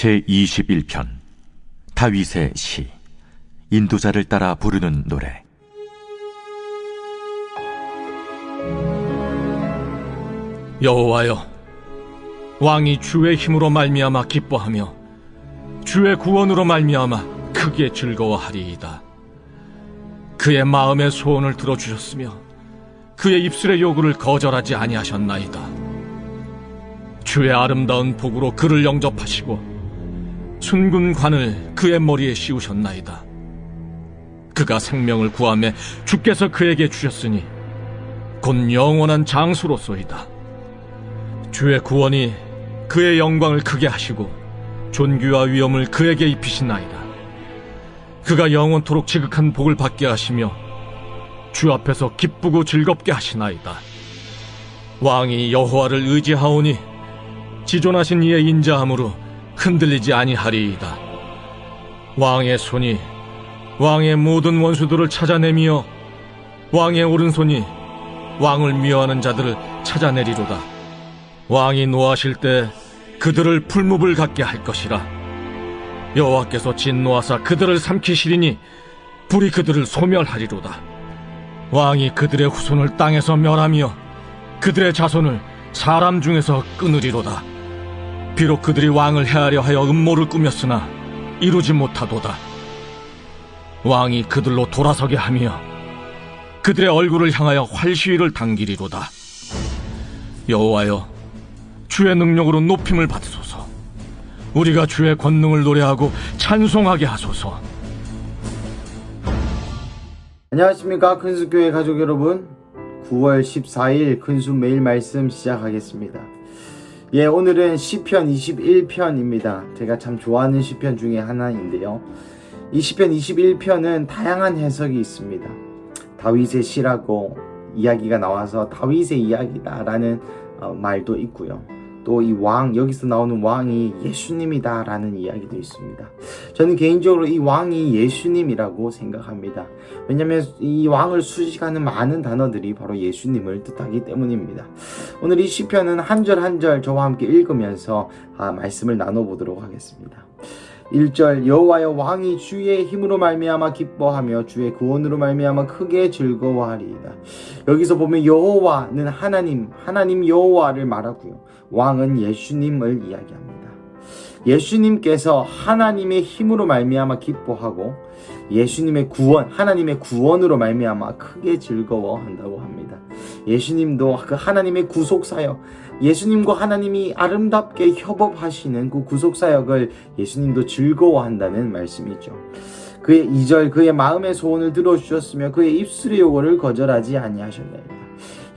제21편 다윗의 시. 인도자를 따라 부르는 노래. 여호와여, 왕이 주의 힘으로 말미암아 기뻐하며 주의 구원으로 말미암아 크게 즐거워하리이다. 그의 마음의 소원을 들어주셨으며 그의 입술의 요구를 거절하지 아니하셨나이다. 주의 아름다운 복으로 그를 영접하시고 순금 관을 그의 머리에 씌우셨나이다. 그가 생명을 구하매 주께서 그에게 주셨으니 곧 영원한 장수로소이다. 주의 구원이 그의 영광을 크게 하시고 존귀와 위엄을 그에게 입히시나이다. 그가 영원토록 지극한 복을 받게 하시며 주 앞에서 기쁘고 즐겁게 하시나이다. 왕이 여호와를 의지하오니 지존하신 이의 인자함으로 흔들리지 아니하리이다. 왕의 손이 왕의 모든 원수들을 찾아내며 왕의 오른손이 왕을 미워하는 자들을 찾아내리로다. 왕이 노하실 때 그들을 풀무불 같게 할 것이라. 여호와께서 진노하사 그들을 삼키시리니 불이 그들을 소멸하리로다. 왕이 그들의 후손을 땅에서 멸하며 그들의 자손을 사람 중에서 끊으리로다. 비록 그들이 왕을 해하려 하여 음모를 꾸몄으나 이루지 못하도다. 왕이 그들로 돌아서게 하며 그들의 얼굴을 향하여 활시위를 당기리로다. 여호와여, 주의 능력으로 높임을 받으소서. 우리가 주의 권능을 노래하고 찬송하게 하소서. 안녕하십니까, 큰수교회 가족 여러분. 9월 14일 큰수 매일 말씀 시작하겠습니다. 오늘은 시편 21편입니다. 제가 참 좋아하는 시편 중에 하나인데요. 이 시편 21편은 다양한 해석이 있습니다. 다윗의 시라고 이야기가 나와서 다윗의 이야기다라는 말도 있고요. 또 이 왕, 여기서 나오는 왕이 예수님이다 라는 이야기도 있습니다. 저는 개인적으로 이 왕이 예수님이라고 생각합니다. 왜냐하면 이 왕을 수식하는 많은 단어들이 바로 예수님을 뜻하기 때문입니다. 오늘 이 시편은 한 절 한 절 저와 함께 읽으면서 말씀을 나눠보도록 하겠습니다. 1절, 여호와여, 왕이 주의 힘으로 말미암아 기뻐하며 주의 구원으로 말미암아 크게 즐거워하리이다. 여기서 보면 여호와는 하나님 여호와를 말하고요, 왕은 예수님을 이야기합니다. 예수님께서 하나님의 힘으로 말미암아 기뻐하고 예수님의 구원, 하나님의 구원으로 말미암아 크게 즐거워한다고 합니다. 예수님도 그 하나님의 구속사역, 예수님과 하나님이 아름답게 협업하시는 그 구속사역을 예수님도 즐거워한다는 말씀이죠. 그의 2절, 그의 마음의 소원을 들어주셨으며 그의 입술의 요구를 거절하지 아니하셨나이다.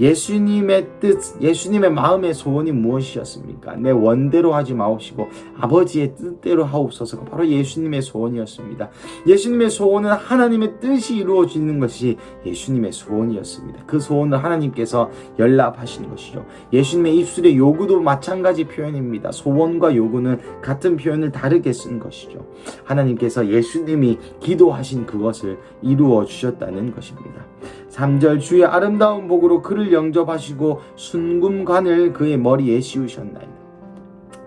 예수님의 뜻, 예수님의 마음의 소원이 무엇이었습니까? 내 원대로 하지 마옵시고 아버지의 뜻대로 하옵소서가 바로 예수님의 소원이었습니다. 예수님의 소원은 하나님의 뜻이 이루어지는 것이 예수님의 소원이었습니다. 그 소원을 하나님께서 연락하시는 것이죠. 예수님의 입술의 요구도 마찬가지 표현입니다. 소원과 요구는 같은 표현을 다르게 쓴 것이죠. 하나님께서 예수님이 기도하신 그것을 이루어 주셨다는 것입니다. 3절, 주의 아름다운 복으로 그를 영접하시고 순금관을 그의 머리에 씌우셨나이다.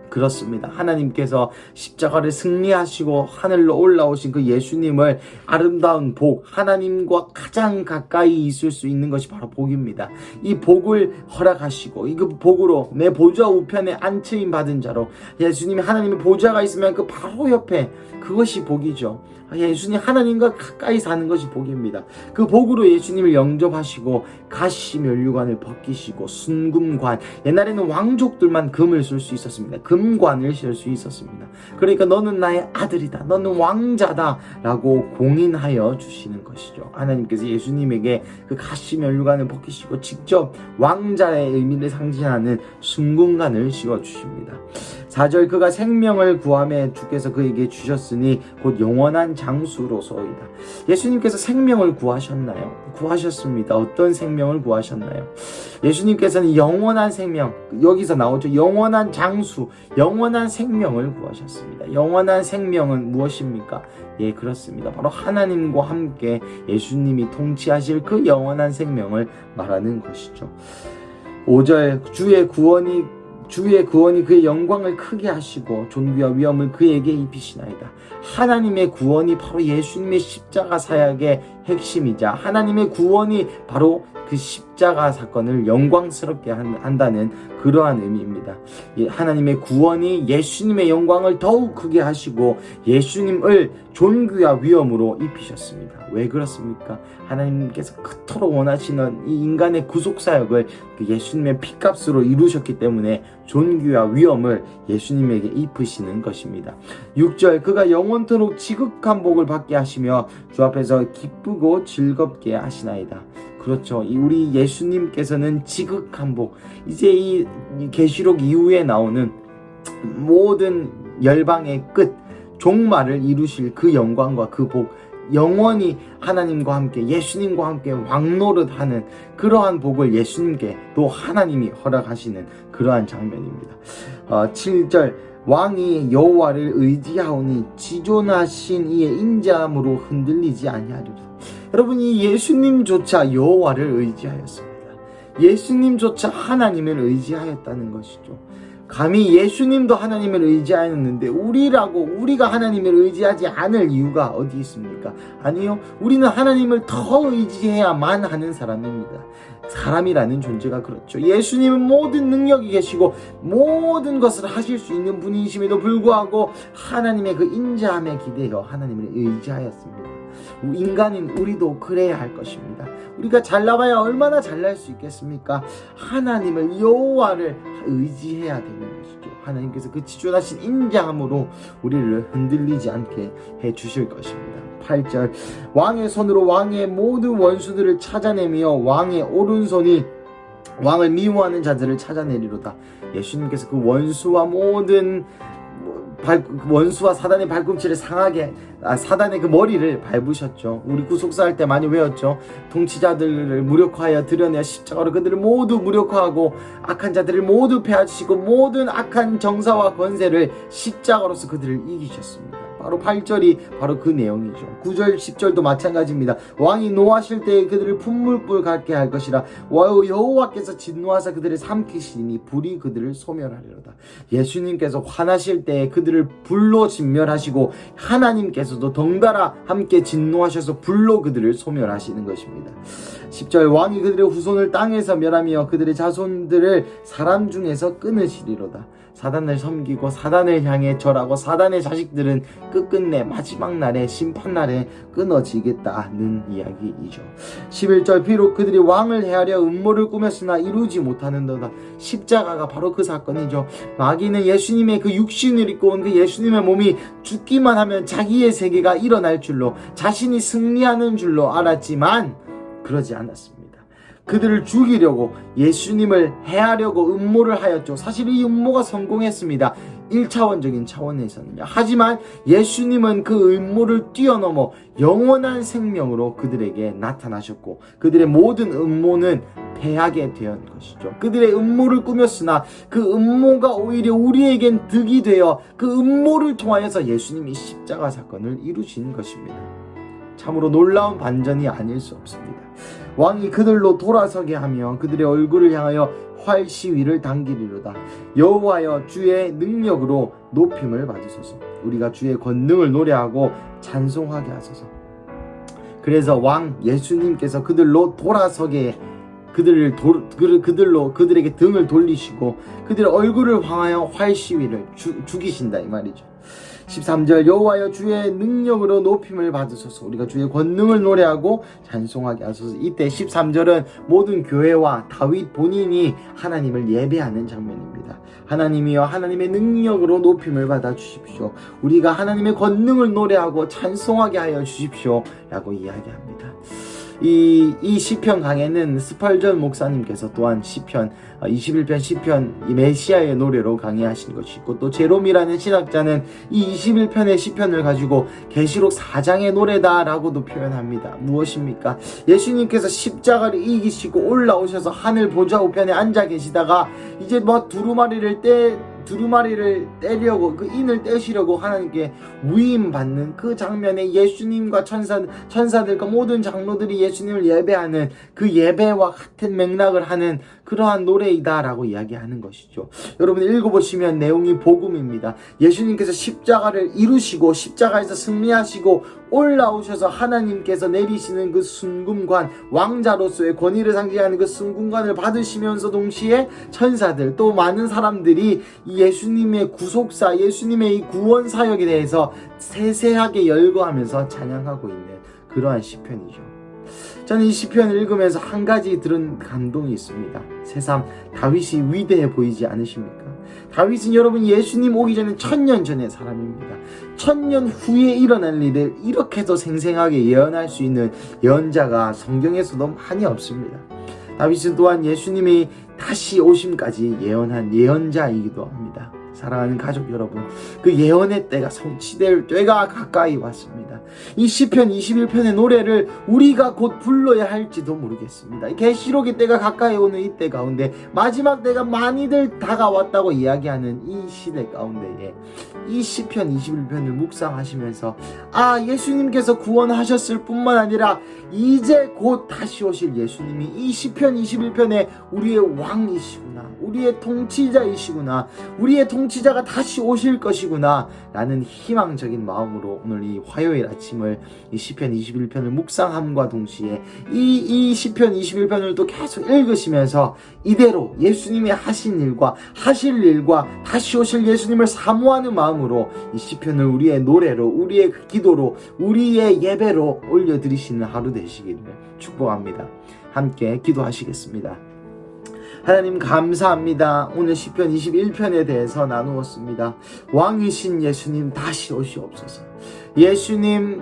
그렇습니다. 하나님께서 십자가를 승리하시고 하늘로 올라오신 그 예수님을 아름다운 복, 하나님과 가장 가까이 있을 수 있는 것이 바로 복입니다. 이 복을 허락하시고 이 복으로 내 보좌 우편에 안채임 받은 자로, 예수님이 하나님의 보좌가 있으면 그 바로 옆에 그것이 복이죠. 예수님 하나님과 가까이 사는 것이 복입니다. 그 복으로 예수님을 영접하시고 가시 면류관을 벗기시고 순금관, 옛날에는 왕족들만 금을 쓸 수 있었습니다. 금관을 쓸 수 있었습니다. 그러니까 너는 나의 아들이다, 너는 왕자다 라고 공인하여 주시는 것이죠. 하나님께서 예수님에게 그 가시 면류관을 벗기시고 직접 왕자의 의미를 상징하는 순금관을 씌워주십니다. 4절, 그가 생명을 구하며 주께서 그에게 주셨으니 곧 영원한 장수로소이다. 예수님께서 생명을 구하셨나요? 구하셨습니다. 어떤 생명을 구하셨나요? 예수님께서는 영원한 생명, 여기서 나오죠. 영원한 장수, 영원한 생명을 구하셨습니다. 영원한 생명은 무엇입니까? 그렇습니다. 바로 하나님과 함께 예수님이 통치하실 그 영원한 생명을 말하는 것이죠. 5절, 주의 구원이 주의 구원이 그의 영광을 크게 하시고 존귀와 위엄을 그에게 입히시나이다. 하나님의 구원이 바로 예수님의 십자가 사역의 핵심이자 하나님의 구원이 바로 그 십자가 사건을 영광스럽게 한다는 그러한 의미입니다. 하나님의 구원이 예수님의 영광을 더욱 크게 하시고 예수님을 존귀와 위엄으로 입히셨습니다. 왜 그렇습니까? 하나님께서 그토록 원하시는 이 인간의 구속사역을 예수님의 피값으로 이루셨기 때문에 존귀와 위엄을 예수님에게 입히시는 것입니다. 6절 그가 영원토록 지극한 복을 받게 하시며 주 앞에서 기쁘고 즐겁게 하시나이다. 그렇죠. 우리 예수님께서는 지극한 복, 이제 이 계시록 이후에 나오는 모든 열방의 끝, 종말을 이루실 그 영광과 그 복, 영원히 하나님과 함께 예수님과 함께 왕노릇하는 그러한 복을 예수님께 또 하나님이 허락하시는 그러한 장면입니다. 7절 왕이 여호와를 의지하오니 지존하신 이의 인자함으로 흔들리지 아니하리로다. 여러분, 이 예수님조차 여호와를 의지하였습니다. 예수님조차 하나님을 의지하였다는 것이죠. 감히 예수님도 하나님을 의지하였는데 우리가 하나님을 의지하지 않을 이유가 어디 있습니까? 아니요, 우리는 하나님을 더 의지해야만 하는 사람입니다. 사람이라는 존재가 그렇죠. 예수님은 모든 능력이 계시고 모든 것을 하실 수 있는 분이심에도 불구하고 하나님의 그 인자함에 기대어 하나님을 의지하였습니다. 인간인 우리도 그래야 할 것입니다. 우리가 잘나봐야 얼마나 잘날 수 있겠습니까? 하나님을, 여호와를 의지해야 되는 것이죠. 하나님께서 그 지존하신 인자함으로 우리를 흔들리지 않게 해주실 것입니다. 8절 왕의 손으로 왕의 모든 원수들을 찾아내며 왕의 오른손이 왕을 미워하는 자들을 찾아내리로다. 예수님께서 그 원수와 모든 원수와 사단의 발꿈치를 상하게, 사단의 그 머리를 밟으셨죠. 우리 구속사할 때 많이 외웠죠. 통치자들을 무력화하여 드러내어 십자가로 그들을 모두 무력화하고 악한 자들을 모두 폐하시고 모든 악한 정사와 권세를 십자가로서 그들을 이기셨습니다. 바로 8절이 바로 그 내용이죠. 9절 10절도 마찬가지입니다. 왕이 노하실 때에 그들을 풍물불 같게 할 것이라. 여호와께서 진노하사 그들을 삼키시니 불이 그들을 소멸하리로다. 예수님께서 화나실 때에 그들을 불로 진멸하시고 하나님께서도 덩달아 함께 진노하셔서 불로 그들을 소멸하시는 것입니다. 10절 왕이 그들의 후손을 땅에서 멸하며 그들의 자손들을 사람 중에서 끊으시리로다. 사단을 섬기고 사단을 향해 절하고 사단의 자식들은 끝끝내 마지막 날에 심판날에 끊어지겠다는 이야기이죠. 11절 비록 그들이 왕을 해하려 음모를 꾸몄으나 이루지 못하는도다. 십자가가 바로 그 사건이죠. 마귀는 예수님의 그 육신을 입고 온 그 예수님의 몸이 죽기만 하면 자기의 세계가 일어날 줄로, 자신이 승리하는 줄로 알았지만 그러지 않았습니다. 그들을 죽이려고, 예수님을 해하려고 음모를 하였죠. 사실 이 음모가 성공했습니다. 1차원적인 차원에서는요. 하지만 예수님은 그 음모를 뛰어넘어 영원한 생명으로 그들에게 나타나셨고 그들의 모든 음모는 패하게 된 것이죠. 그들의 음모를 꾸몄으나 그 음모가 오히려 우리에겐 득이 되어 그 음모를 통하여서 예수님이 십자가 사건을 이루신 것입니다. 참으로 놀라운 반전이 아닐 수 없습니다. 왕이 그들로 돌아서게 하며 그들의 얼굴을 향하여 활시위를 당기리로다. 여호와여 주의 능력으로 높임을 받으소서. 우리가 주의 권능을 노래하고 찬송하게 하소서. 그래서 왕 예수님께서 그들로 돌아서게 그들에게 등을 돌리시고 그들의 얼굴을 향하여 활시위를 죽이신다 이 말이죠. 13절 여호와여 주의 능력으로 높임을 받으소서. 우리가 주의 권능을 노래하고 찬송하게 하소서. 이때 13절은 모든 교회와 다윗 본인이 하나님을 예배하는 장면입니다. 하나님이여 하나님의 능력으로 높임을 받아 주십시오. 우리가 하나님의 권능을 노래하고 찬송하게 하여 주십시오 라고 이야기합니다. 이 시편 강해는 스펄전 목사님께서 또한 시편 21편 시편 이 메시아의 노래로 강의하신 것이 있고, 또 제롬이라는 신학자는 이 21편의 시편을 가지고 계시록 4장의 노래다라고도 표현합니다. 무엇입니까? 예수님께서 십자가를 이기시고 올라오셔서 하늘 보좌 우편에 앉아 계시다가 이제 두루마리를 두루마리를 떼려고 그 인을 떼시려고 하나님께 위임받는 그 장면에 예수님과 천사들과 모든 장로들이 예수님을 예배하는 그 예배와 같은 맥락을 하는 그러한 노래이다라고 이야기하는 것이죠. 여러분 읽어보시면 내용이 복음입니다. 예수님께서 십자가를 이루시고 십자가에서 승리하시고 올라오셔서 하나님께서 내리시는 그 순금관, 왕자로서의 권위를 상징하는 그 순금관을 받으시면서 동시에 천사들 또 많은 사람들이 이 예수님의 구속사, 예수님의 이 구원 사역에 대해서 세세하게 열거하면서 찬양하고 있는 그러한 시편이죠. 저는 이 시편을 읽으면서 한 가지 들은 감동이 있습니다. 새삼 다윗이 위대해 보이지 않으십니까? 다윗은 여러분 예수님 오기 전에 1000년 전의 사람입니다. 1000년 후에 일어날 일을 이렇게도 생생하게 예언할 수 있는 예언자가 성경에서도 많이 없습니다. 다윗은 또한 예수님이 다시 오심까지 예언한 예언자이기도 합니다. 사랑하는 가족 여러분, 그 예언의 때가 성취될 때가 가까이 왔습니다. 이 시편 21편의 노래를 우리가 곧 불러야 할지도 모르겠습니다. 계시록의 때가 가까이 오는 이때 가운데 마지막 때가 많이들 다가왔다고 이야기하는 이 시대 가운데에 이 시편 21편을 묵상하시면서 예수님께서 구원하셨을 뿐만 아니라 이제 곧 다시 오실 예수님이 이 시편 21편에 우리의 왕이시구나, 우리의 통치자이시구나, 우리의 통치자가 다시 오실 것이구나 라는 희망적인 마음으로 오늘 이 화요일 아침을 이 시편 21편을 묵상함과 동시에 이 시편 21편을 또 계속 읽으시면서 이대로 예수님이 하신 일과 하실 일과 다시 오실 예수님을 사모하는 마음으로 이 시편을 우리의 노래로, 우리의 기도로, 우리의 예배로 올려드리시는 하루 되시기를 축복합니다. 함께 기도하시겠습니다. 하나님 감사합니다. 오늘 시편 21편에 대해서 나누었습니다. 왕이신 예수님 다시 오시옵소서. 예수님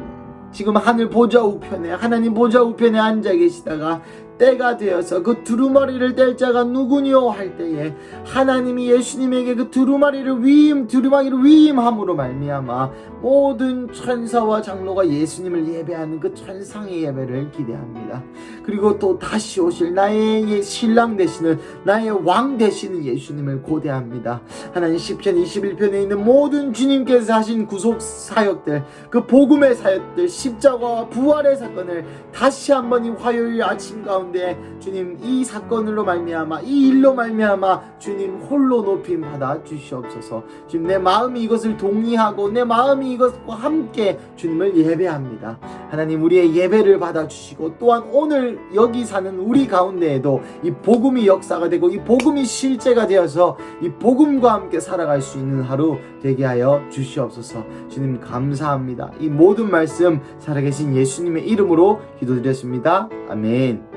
지금 하늘 보좌 우편에, 하나님 보좌 우편에 앉아 계시다가 때가 되어서 그 두루마리를 뗄 자가 누구뇨 할 때에 하나님이 예수님에게 그 두루마리를 위임함으로 말미암아 모든 천사와 장로가 예수님을 예배하는 그 천상의 예배를 기대합니다. 그리고 또 다시 오실 나의 신랑 되시는, 나의 왕 되시는 예수님을 고대합니다. 하나님 시편 21편에 있는 모든 주님께서 하신 구속 사역들, 그 복음의 사역들, 십자가와 부활의 사건을 다시 한번 이 화요일 아침 가운데 주님 이 사건으로 말미암아, 이 일로 말미암아 주님 홀로 높임 받아 주시옵소서. 주님 내 마음이 이것을 동의하고 내 마음이 이것과 함께 주님을 예배합니다. 하나님 우리의 예배를 받아 주시고 또한 오늘 여기 사는 우리 가운데에도 이 복음이 역사가 되고 이 복음이 실제가 되어서 이 복음과 함께 살아갈 수 있는 하루 되게 하여 주시옵소서. 주님 감사합니다. 이 모든 말씀 살아계신 예수님의 이름으로 기도드렸습니다. 아멘.